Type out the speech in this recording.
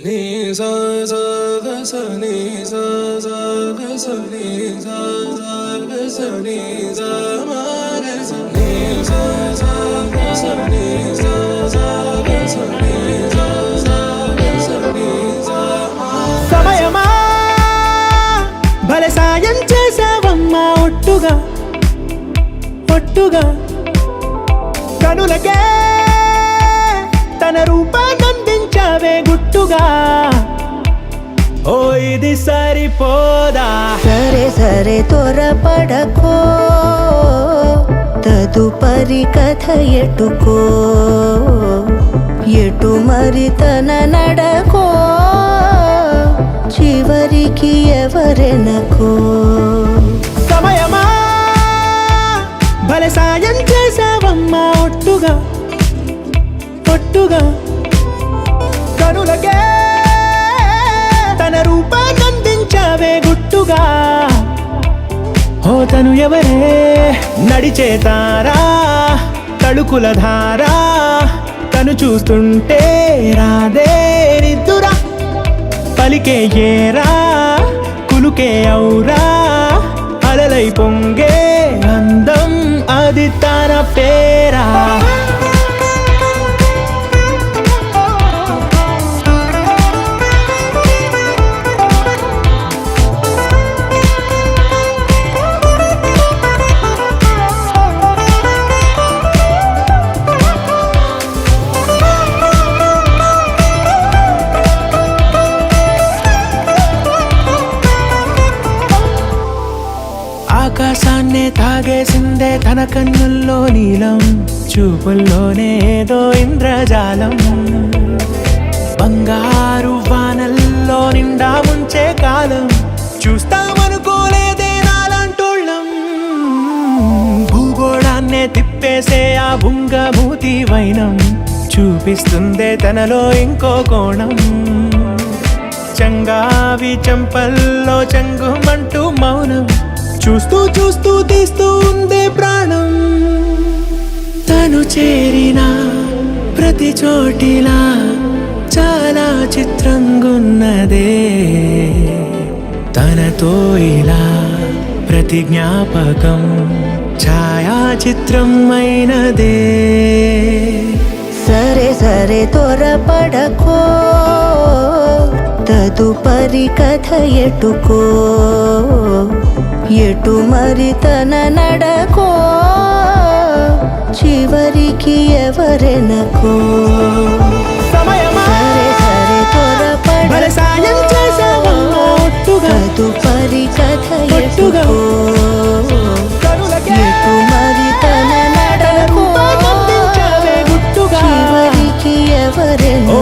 నీ సా సా గ స నీ సా సా గ స నీ సా సా గ స నీ సా మా గ స నీ సా సా గ స నీ సా సా గ స నీ సా సా గ స నీ సా మా సమయమా భలే సాయం చేసావమ్మా ఒట్టుగా ఒట్టుగా కనులకే తన రూపాన్నందించావే గుట్టుగా ఓ ఇది సరిపోదా సరే సరే త్వరపడకో తదుపరి కథ ఎటుకో ఎటు మరి తన నడకో చివరికి ఎవరెనకో సమయమా భలే సాయం చేసావమ్మా ఒట్టుగా ఒట్టుగా కనులకే తన రూపాన్నందించావే గుట్టుగా ఓ తను ఎవరే నడిచే తారా తడుకుల ధారా తను చూస్తుంటే రాదే నిద్దురా పలికే ఏరా కులుకే ఔరా అలలై పొంగే అందం అది తన పేరా ఆకాశాన్నే తాగేసిందే తన కన్నుల్లో నీలం చూపుల్లోనే ఏదో ఇంద్రజాలం బంగారు వానల్లో నిండా ముంచే కాలం చూస్తామనుకోలేదే నాలంటోళ్ళం భూగోళాన్నే తిప్పేసే ఆ బుంగమూతి వైనం చూపిస్తుందే తనలో ఇంకో కోణం చంగావి చెంపల్లో చెంగుమంటూ మౌనం చూస్తూ చూస్తూ తీస్తూ ఉందే ప్రాణం తను చేరిన ప్రతి చోటిలా చాలా చిత్రంగున్నదే తనతో ఇలా ప్రతి జ్ఞాపకం ఛాయాచిత్రం అయినదే సరే సరే త్వరపడకో తదుపరి కథ ఎటుకో ఎటు మరి తన నడకో చివరికి ఎవరెనకో సమయమా సరే సరే భలే సాయం చేసావమ్మా ఒట్టుగా తదుపరి కథ ఒట్టుగా ఎటుకో కనులకే ఎటు మరి తన నడకో రూపాన్నందించావే గుట్టుగా చివరికి ఎవరెనకో